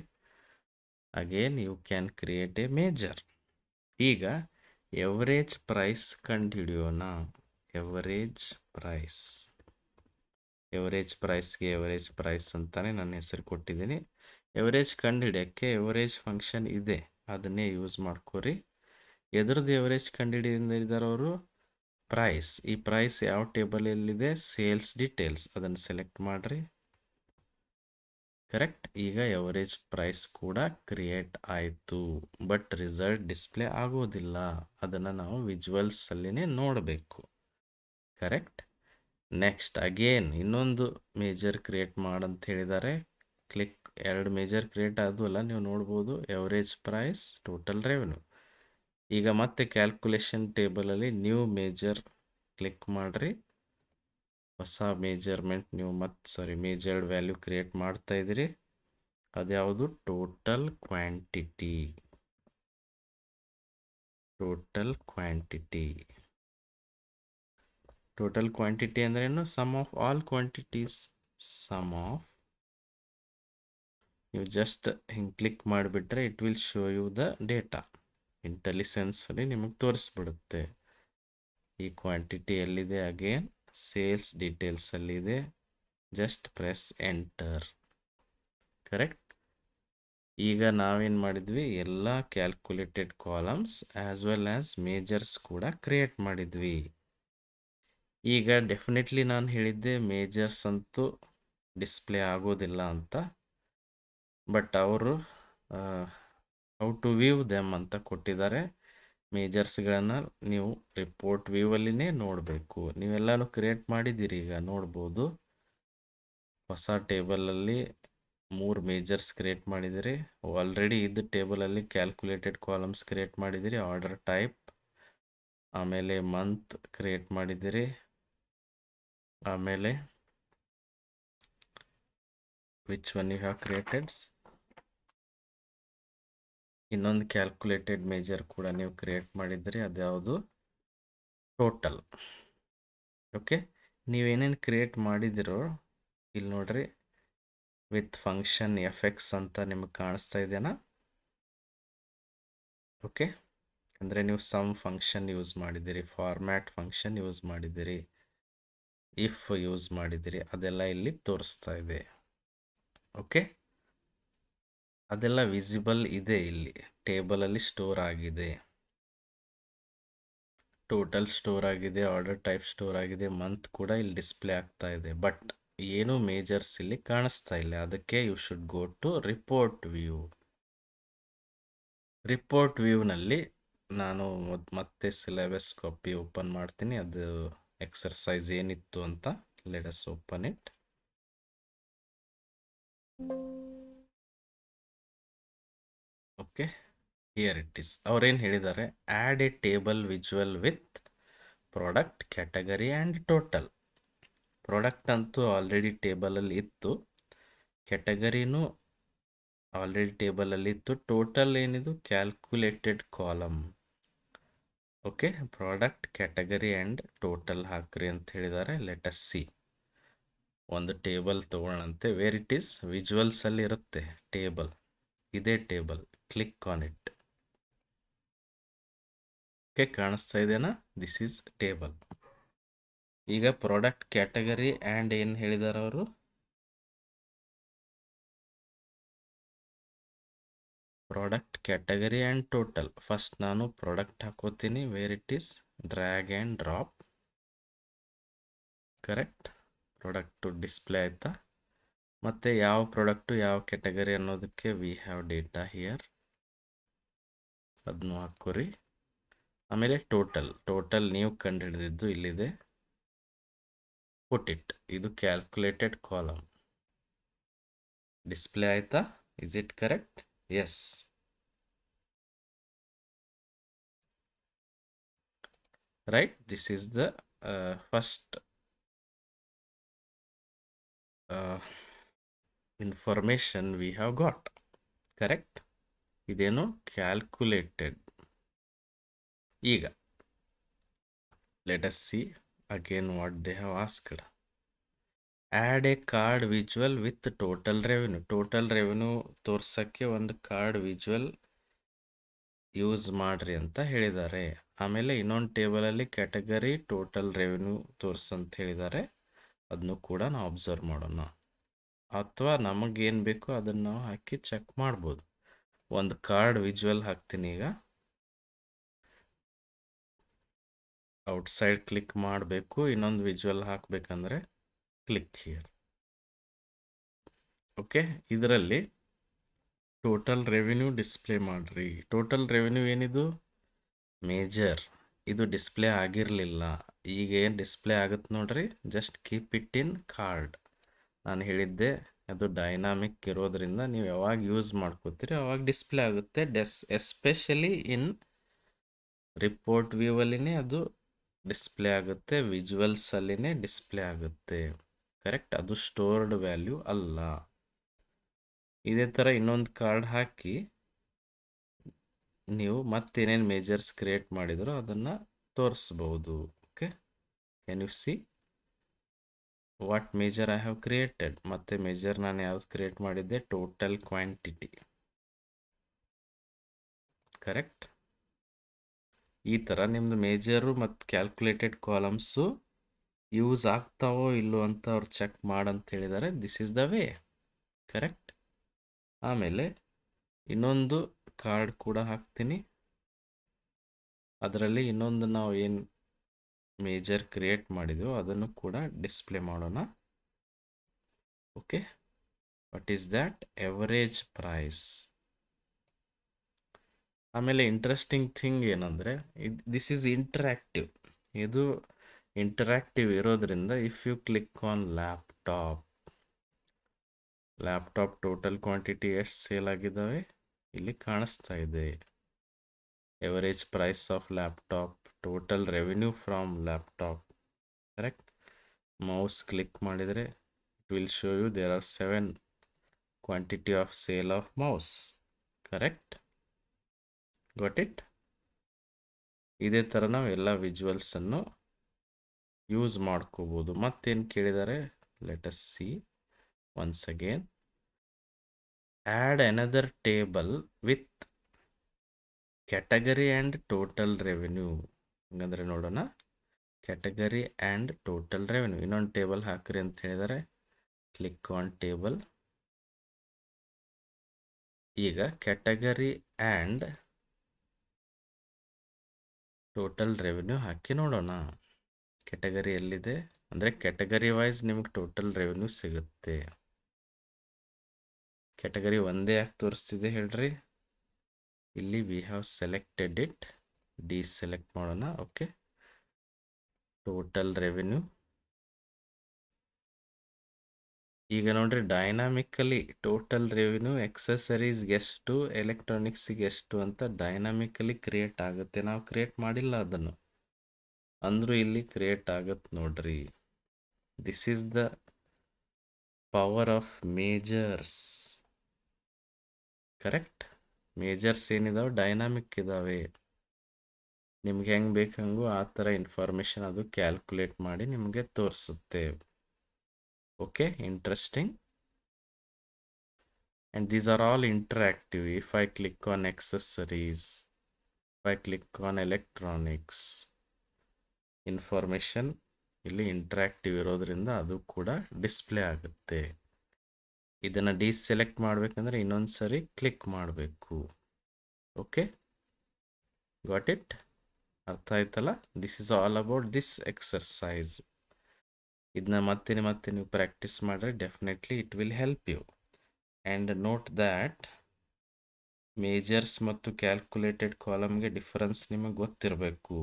Again you can create a measure. ಈಗ ಎವರೇಜ್ ಪ್ರೈಸ್ ಕಂಡುಹಿಡಿಯೋಣ. ಎವರೇಜ್ ಪ್ರೈಸ್ಗೆ ಎವರೇಜ್ ಪ್ರೈಸ್ ಅಂತಾನೆ ನನ್ನ ಹೆಸರು ಕೊಟ್ಟಿದ್ದೀನಿ. ಎವರೇಜ್ ಕಂಡುಹಿಡಿಯೋಕ್ಕೆ ಎವರೇಜ್ ಫಂಕ್ಷನ್ ಇದೆ, ಅದನ್ನೇ ಯೂಸ್ ಮಾಡ್ಕೋರಿ. ಎದ್ರದ್ದು ಎವರೇಜ್ ಕಂಡುಹಿಡಿದಿದ್ದಾರೆ ಅವರು? ಪ್ರೈಸ್. ಈ ಪ್ರೈಸ್ ಯಾವ ಟೇಬಲಲ್ಲಿದೆ? Sales details. ಅದನ್ನು ಸೆಲೆಕ್ಟ್ ಮಾಡಿರಿ. ಕರೆಕ್ಟ್. ಈಗ ಎವರೇಜ್ ಪ್ರೈಸ್ ಕೂಡ ಕ್ರಿಯೇಟ್ ಆಯಿತು, ಬಟ್ ರಿಸಲ್ಟ್ ಡಿಸ್ಪ್ಲೇ ಆಗೋದಿಲ್ಲ. ಅದನ್ನು ನಾವು ವಿಜುವಲ್ಸ್ ಅಲ್ಲಿನೇ ನೋಡಬೇಕು. ಕರೆಕ್ಟ್. ನೆಕ್ಸ್ಟ್ ಅಗೇನ್ ಇನ್ನೊಂದು ಮೇಜರ್ ಕ್ರಿಯೇಟ್ ಮಾಡಂತ ಹೇಳಿದ್ದಾರೆ. ಕ್ಲಿಕ್. 2 ಮೇಜರ್ ಕ್ರಿಯೇಟ್ ಆದವಲ್ಲ, ನೀವು ನೋಡ್ಬೋದು. Average price, total revenue. ಈಗ ಮತ್ತೆ ಕ್ಯಾಲ್ಕುಲೇಷನ್ ಟೇಬಲಲ್ಲಿ ನ್ಯೂ ಮೇಜರ್ ಕ್ಲಿಕ್ ಮಾಡಿರಿ. ಹೊಸ ಮೇಜರ್ಮೆಂಟ್ ನೀವು ಮೇಜರ್ಡ್ ವ್ಯಾಲ್ಯೂ ಕ್ರಿಯೇಟ್ ಮಾಡ್ತಾ ಇದ್ದೀರಿ. ಅದ್ಯಾವುದು? Total quantity. Total quantity. Total quantity ಅಂದ್ರೇನು? Sum of all quantities. Sum of. ನೀವು ಜಸ್ಟ್ ಹಿಂಗೆ ಕ್ಲಿಕ್ ಮಾಡಿಬಿಟ್ರೆ it will show you the data. ಇಂಟೆಲಿಸೆನ್ಸಲ್ಲಿ ನಿಮಗೆ ತೋರಿಸ್ಬಿಡುತ್ತೆ. ಈ ಕ್ವಾಂಟಿಟಿ ಎಲ್ಲಿದೆ? ಅಗೇನ್ ಸೇಲ್ಸ್ ಡೀಟೇಲ್ಸಲ್ಲಿದೆ. Just press enter. ಕರೆಕ್ಟ್. ಈಗ ನಾವೇನು ಮಾಡಿದ್ವಿ? ಎಲ್ಲ calculated columns as well as measures ಕೂಡ ಕ್ರಿಯೇಟ್ ಮಾಡಿದ್ವಿ. ಈಗ ಡೆಫಿನೆಟ್ಲಿ ನಾನು ಹೇಳಿದ್ದೆ ಮೇಜರ್ಸ್ ಅಂತೂ ಡಿಸ್ಪ್ಲೇ ಆಗೋದಿಲ್ಲ ಅಂತ, ಬಟ್ ಅವರು ಹೌ ಟು ವ್ಯೂ ದೆಮ್ ಅಂತ ಕೊಟ್ಟಿದ್ದಾರೆ. ಮೇಜರ್ಸ್ಗಳನ್ನು ನೀವು ರಿಪೋರ್ಟ್ ವ್ಯೂವಲ್ಲಿನೇ ನೋಡಬೇಕು. ನೀವೆಲ್ಲನೂ ಕ್ರಿಯೇಟ್ ಮಾಡಿದ್ದೀರಿ. ಈಗ ನೋಡ್ಬೋದು, ಹೊಸ ಟೇಬಲಲ್ಲಿ 3 ಮೇಜರ್ಸ್ ಕ್ರಿಯೇಟ್ ಮಾಡಿದಿರಿ. ಆಲ್ರೆಡಿ ಇದ್ದ ಟೇಬಲಲ್ಲಿ ಕ್ಯಾಲ್ಕುಲೇಟೆಡ್ ಕಾಲಮ್ಸ್ ಕ್ರಿಯೇಟ್ ಮಾಡಿದಿರಿ. ಆರ್ಡರ್ ಟೈಪ್, ಆಮೇಲೆ ಮಂತ್ ಕ್ರಿಯೇಟ್ ಮಾಡಿದಿರಿ. ಆಮೇಲೆ which one you have created? ಇನ್ನೊಂದು ಕ್ಯಾಲ್ಕುಲೇಟೆಡ್ ಮೇಜರ್ ಕೂಡ ನೀವು ಕ್ರಿಯೇಟ್ ಮಾಡಿದ್ರಿ. ಅದ್ಯಾವುದು? ಟೋಟಲ್. ಓಕೆ. ನೀವೇನೇನು ಕ್ರಿಯೇಟ್ ಮಾಡಿದಿರೋ ಇಲ್ಲಿ ನೋಡ್ರಿ, ವಿತ್ ಫಂಕ್ಷನ್ ಎಫೆಕ್ಟ್ಸ್ ಅಂತ ನಿಮಗೆ ಕಾಣಿಸ್ತಾ ಇದೆನಾ? ಓಕೆ. ಅಂದರೆ ನೀವು ಸಮ್ ಫಂಕ್ಷನ್ ಯೂಸ್ ಮಾಡಿದ್ದೀರಿ, ಫಾರ್ಮ್ಯಾಟ್ ಫಂಕ್ಷನ್ ಯೂಸ್ ಮಾಡಿದ್ದೀರಿ, ಇಫ್ ಯೂಸ್ ಮಾಡಿದ್ದೀರಿ. ಅದೆಲ್ಲ ಇಲ್ಲಿ ತೋರಿಸ್ತಾ ಇದೆ. ಓಕೆ. ಅದೆಲ್ಲ ವಿಸಿಬಲ್ ಇದೆ ಇಲ್ಲಿ ಟೇಬಲಲ್ಲಿ ಸ್ಟೋರ್ ಆಗಿದೆ. ಟೋಟಲ್ ಸ್ಟೋರ್ ಆಗಿದೆ, ಆರ್ಡರ್ ಟೈಪ್ ಸ್ಟೋರ್ ಆಗಿದೆ, ಮಂತ್ ಕೂಡ ಇಲ್ಲಿ ಡಿಸ್ಪ್ಲೇ ಆಗ್ತಾ ಇದೆ. ಬಟ್ ಏನು ಮೇಜರ್ಸ್ ಇಲ್ಲಿ ಕಾಣಿಸ್ತಾ ಇಲ್ಲ. ಅದಕ್ಕೆ you should go to report view. Report ವ್ಯೂನಲ್ಲಿ ನಾನು ಮತ್ತೆ ಸಿಲೆಬಸ್ ಕಾಪಿ ಓಪನ್ ಮಾಡ್ತೀನಿ. ಅದು ಎಕ್ಸರ್ಸೈಸ್ ಏನಿತ್ತು ಅಂತ. Let us open it. Okay, here it is. ಅವ್ರೇನು ಹೇಳಿದ್ದಾರೆ? Add a table visual with product, category and total. Product ಅಂತೂ ಆಲ್ರೆಡಿ ಟೇಬಲಲ್ಲಿ ಇತ್ತು, ಕ್ಯಾಟಗರಿನೂ ಆಲ್ರೆಡಿ ಟೇಬಲಲ್ಲಿ ಇತ್ತು, ಟೋಟಲ್ ಏನಿದು? Calculated column. Okay, product, category and total ಹಾಕ್ರಿ ಅಂತ ಹೇಳಿದ್ದಾರೆ. Let us see. ಒಂದು ಟೇಬಲ್ ತೊಗೊಳ್ಳಂತೆ. Where it is? ವಿಜುವಲ್ಸಲ್ಲಿ ಇರುತ್ತೆ ಟೇಬಲ್. ಇದೇ table. Click on it. Okay, ಕಾಣಿಸ್ತಾ ಇದೆನಾ? This is table. ಈಗ ಪ್ರಾಡಕ್ಟ್, ಕ್ಯಾಟಗರಿ ಆ್ಯಂಡ್ ಏನು ಹೇಳಿದ್ದಾರೆ ಅವರು? Product, category and total. First ನಾನು ಪ್ರಾಡಕ್ಟ್ ಹಾಕೋತೀನಿ. Where it is? Drag and drop. Correct. Product display ಆಯಿತಾ? ಮತ್ತು ಯಾವ ಪ್ರಾಡಕ್ಟು ಯಾವ ಕ್ಯಾಟಗರಿ ಅನ್ನೋದಕ್ಕೆ ವಿ ಹ್ಯಾವ್ ಡೇಟಾ ಹಿಯರ್. ಅದನ್ನು ಹಾಕೋರಿ. ಆಮೇಲೆ ಟೋಟಲ್ ನೀವು ಕಂಡುಹಿಡಿದಿದ್ದು ಇಲ್ಲಿದೆ. Put it. ಇದು ಕ್ಯಾಲ್ಕುಲೇಟೆಡ್ ಕಾಲಮ್. ಡಿಸ್ಪ್ಲೇ ಆಯಿತಾ? Is it correct? Yes. Right. This is the first information we have got. Correct. ಇದೇನು? ಕ್ಯಾಲ್ಕುಲೇಟೆಡ್. ಈಗ let us see again what they have asked. Add a card visual with total revenue. Total revenue ತೋರ್ಸೋಕ್ಕೆ ಒಂದು card visual use ಮಾಡ್ರಿ ಅಂತ ಹೇಳಿದ್ದಾರೆ. ಆಮೇಲೆ ಇನ್ನೊಂದು ಟೇಬಲಲ್ಲಿ ಕ್ಯಾಟಗರಿ, ಟೋಟಲ್ ರೆವೆನ್ಯೂ ತೋರ್ಸಂತ ಹೇಳಿದ್ದಾರೆ. ಅದನ್ನು ಕೂಡ ನಾವು ಅಬ್ಸರ್ವ್ ಮಾಡೋಣ. ಅಥವಾ ನಮಗೇನು ಬೇಕೋ ಅದನ್ನು ನಾವು ಹಾಕಿ ಚೆಕ್ ಮಾಡ್ಬೋದು. ಒಂದು ಕಾರ್ಡ್ ವಿಜುವಲ್ ಹಾಕ್ತೀನಿ ಈಗ. ಔಟ್ಸೈಡ್ ಕ್ಲಿಕ್ ಮಾಡಬೇಕು. ಇನ್ನೊಂದು ವಿಜುವಲ್ ಹಾಕಬೇಕಂದ್ರೆ ಕ್ಲಿಕ್ ಹಿಯರ್. ಓಕೆ, ಇದರಲ್ಲಿ ಟೋಟಲ್ ರೆವಿನ್ಯೂ ಡಿಸ್ಪ್ಲೇ ಮಾಡಿರಿ. ಟೋಟಲ್ ರೆವಿನ್ಯೂ ಏನಿದು? ಮೇಜರ್. ಇದು ಡಿಸ್ಪ್ಲೇ ಆಗಿರಲಿಲ್ಲ, ಈಗ ಏನು ಡಿಸ್ಪ್ಲೇ ಆಗುತ್ತೆ ನೋಡ್ರಿ. Just keep it in card. ನಾನು ಹೇಳಿದ್ದೆ ಅದು ಡೈನಾಮಿಕ್ ಇರೋದ್ರಿಂದ ನೀವು ಯಾವಾಗ ಯೂಸ್ ಮಾಡ್ಕೋತೀರಿ ಅವಾಗ ಡಿಸ್ಪ್ಲೇ ಆಗುತ್ತೆ. ಎಸ್ಪೆಷಲಿ ಇನ್ ರಿಪೋರ್ಟ್ ವ್ಯೂವಲ್ಲಿನೇ ಅದು ಡಿಸ್ಪ್ಲೇ ಆಗುತ್ತೆ, ವಿಜುವಲ್ಸಲ್ಲಿನೇ ಡಿಸ್ಪ್ಲೇ ಆಗುತ್ತೆ. ಕರೆಕ್ಟ್, ಅದು ಸ್ಟೋರ್ಡ್ ವ್ಯಾಲ್ಯೂ ಅಲ್ಲ. ಇದೇ ಥರ ಇನ್ನೊಂದು ಕಾರ್ಡ್ ಹಾಕಿ ನೀವು ಮತ್ತೇನೇನು ಮೇಜರ್ಸ್ ಕ್ರಿಯೇಟ್ ಮಾಡಿದ್ರು ಅದನ್ನು ತೋರಿಸ್ಬೋದು. Okay, can you see what measure I have created? ಮತ್ತೆ ಮೇಜರ್ ನಾನು ಯಾವ್ದು ಕ್ರಿಯೇಟ್ ಮಾಡಿದ್ದೆ? Total quantity. ಕರೆಕ್ಟ್. ಈ ಥರ ನಿಮ್ಮದು ಮೇಜರು ಮತ್ತು ಕ್ಯಾಲ್ಕುಲೇಟೆಡ್ ಕಾಲಮ್ಸು ಯೂಸ್ ಆಗ್ತಾವೋ ಇಲ್ಲೋ ಅಂತ ಅವ್ರು ಚೆಕ್ ಮಾಡಂತ ಹೇಳಿದ್ದಾರೆ. This is the way. Correct. ಆಮೇಲೆ ಇನ್ನೊಂದು ಕಾರ್ಡ್ ಕೂಡ ಹಾಕ್ತೀನಿ. ಅದರಲ್ಲಿ ಇನ್ನೊಂದು ನಾವು ಏನು ಮೇಜರ್ ಕ್ರಿಯೇಟ್ ಮಾಡಿದೆವೋ ಅದನ್ನು ಕೂಡ ಡಿಸ್ಪ್ಲೇ ಮಾಡೋಣ. Okay, what is that? Average price. ಆಮೇಲೆ ಇಂಟ್ರೆಸ್ಟಿಂಗ್ ಥಿಂಗ್ ಏನಂದರೆ ದಿಸ್ ಈಸ್ ಇಂಟರಾಕ್ಟಿವ್. ಇದು ಇಂಟರಾಕ್ಟಿವ್ ಇರೋದ್ರಿಂದ if you click on laptop total quantity ಎಷ್ಟು ಸೇಲ್ ಆಗಿದ್ದಾವೆ ಇಲ್ಲಿ ಕಾಣಿಸ್ತಾ ಇದೆ. Average price of laptop, total revenue from laptop. Correct. Mouse click ಮಾಡಿದರೆ it will show you there are 7 quantity of sale of mouse. Correct. Got it? ಇದೇ ಥರ ನಾವು ಎಲ್ಲ ವಿಜುವಲ್ಸನ್ನು ಯೂಸ್ ಮಾಡ್ಕೋಬೋದು. ಮತ್ತೇನು ಕೇಳಿದ್ದಾರೆ? Let us see once again. Add another table with category and total revenue. ಹಂಗಂದ್ರೆ ನೋಡೋಣ. ಕ್ಯಾಟಗರಿ ಆ್ಯಂಡ್ ಟೋಟಲ್ ರೆವೆನ್ಯೂ ಇನ್ನೊಂದು ಟೇಬಲ್ ಹಾಕ್ರಿ ಅಂತ ಹೇಳಿದರೆ ಕ್ಲಿಕ್ ಆನ್ ಟೇಬಲ್. ಈಗ ಕ್ಯಾಟಗರಿ ಆ್ಯಂಡ್ ಟೋಟಲ್ ರೆವೆನ್ಯೂ ಹಾಕಿ ನೋಡೋಣ. ಕ್ಯಾಟಗರಿ ಎಲ್ಲಿದೆ ಅಂದರೆ ಕ್ಯಾಟಗರಿ ವೈಸ್ ನಿಮಗೆ ಟೋಟಲ್ ರೆವೆನ್ಯೂ ಸಿಗುತ್ತೆ. ಕ್ಯಾಟಗರಿ ಒಂದೇ ಯಾಕೆ ತೋರಿಸ್ತಿದೆ ಹೇಳ್ರಿ? ಇಲ್ಲಿ we have selected it. Deselect ಮಾಡೋಣ. Okay, total revenue. ಈಗ ನೋಡ್ರಿ ಡೈನಾಮಿಕಲಿ ಟೋಟಲ್ ರೆವೆನ್ಯೂ ಎಕ್ಸೆಸರೀಸ್ಗೆ ಎಷ್ಟು, ಎಲೆಕ್ಟ್ರಾನಿಕ್ಸಿಗೆ ಎಷ್ಟು ಅಂತ ಡೈನಾಮಿಕಲಿ ಕ್ರಿಯೇಟ್ ಆಗುತ್ತೆ. ನಾವು ಕ್ರಿಯೇಟ್ ಮಾಡಿಲ್ಲ ಅದನ್ನು, ಅಂದರೂ ಇಲ್ಲಿ ಕ್ರಿಯೇಟ್ ಆಗುತ್ತೆ ನೋಡ್ರಿ. This is the power of measures. Correct. Measures ಏನಿದಾವೆ ಡೈನಾಮಿಕ್ ಇದ್ದಾವೆ. ನಿಮ್ಗೆ ಹೆಂಗೆ ಬೇಕಂಗೂ ಆ ಥರ ಇನ್ಫಾರ್ಮೇಷನ್ ಅದು ಕ್ಯಾಲ್ಕುಲೇಟ್ ಮಾಡಿ ನಿಮಗೆ ತೋರಿಸುತ್ತೆ. Okay, interesting. And these are all interactive. If I click on accessories, if I click on electronics, information ಇಲ್ಲಿ ಇಂಟ್ರಾಕ್ಟಿವ್ ಇರೋದ್ರಿಂದ ಅದು ಕೂಡ ಡಿಸ್ಪ್ಲೇ ಆಗುತ್ತೆ. ಇದನ್ನು ಡಿಸೆಲೆಕ್ಟ್ ಮಾಡಬೇಕಂದ್ರೆ ಇನ್ನೊಂದು ಸರಿ ಕ್ಲಿಕ್ ಮಾಡಬೇಕು. Okay, got it? ಅರ್ಥ ಆಯ್ತಲ್ಲ? This is all about this exercise. ಇದನ್ನ ಮತ್ತೆ ನೀವು ಪ್ರಾಕ್ಟೀಸ್ ಮಾಡಿದ್ರೆ definitely it will help you. And note that measures ಮತ್ತು ಕ್ಯಾಲ್ಕುಲೇಟೆಡ್ ಕಾಲಮ್ಗೆ ಡಿಫರೆನ್ಸ್ ನಿಮಗೆ ಗೊತ್ತಿರಬೇಕು.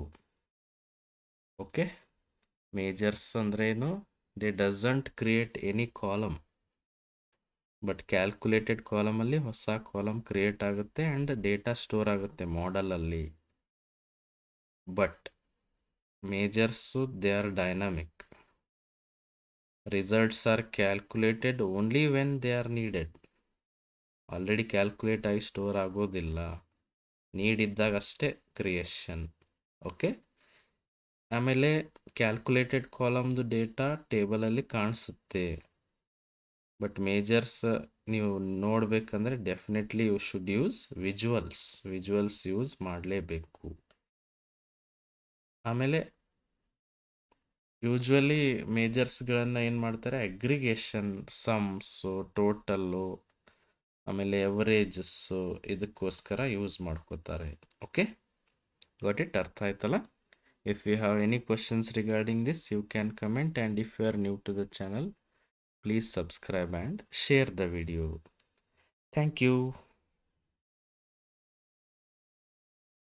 ಓಕೆ, ಮೇಜರ್ಸ್ ಅಂದ್ರೇನು? They doesn't create any column, but calculated ಕಾಲಮಲ್ಲಿ ಹೊಸ ಕಾಲಮ್ ಕ್ರಿಯೇಟ್ ಆಗುತ್ತೆ ಆ್ಯಂಡ್ ಡೇಟಾ ಸ್ಟೋರ್ ಆಗುತ್ತೆ ಮಾಡಲಲ್ಲಿ. But measures they are dynamic. Results are calculated only when they are needed. Already calculate ಆಗಿ ಸ್ಟೋರ್ ಆಗೋದಿಲ್ಲ, ನೀಡಿದ್ದಾಗ ಅಷ್ಟೇ ಕ್ರಿಯೇಷನ್. ಓಕೆ, ಆಮೇಲೆ ಕ್ಯಾಲ್ಕುಲೇಟೆಡ್ ಕಾಲಮ್ದು ಡೇಟಾ ಟೇಬಲಲ್ಲಿ ಕಾಣಿಸುತ್ತೆ. ಬಟ್ ಮೇಜರ್ಸ್ ನೀವು ನೋಡಬೇಕಂದ್ರೆ definitely you should use visuals use ಮಾಡಲೇಬೇಕು. ಆಮೇಲೆ ಯೂಶ್ವಲಿ ಮೇಜರ್ಸ್ಗಳನ್ನು ಏನು ಮಾಡ್ತಾರೆ? ಅಗ್ರಿಗೇಷನ್, ಸಮ್ಸು, ಟೋಟಲ್ಲು, ಆಮೇಲೆ ಎವರೇಜಸ್ಸು ಇದಕ್ಕೋಸ್ಕರ ಯೂಸ್ ಮಾಡ್ಕೋತಾರೆ. Okay, got it? ಅರ್ಥ ಆಯ್ತಲ್ಲ? If you have any questions regarding this, you can comment, and if you are new to the channel, please subscribe and share the video. Thank you.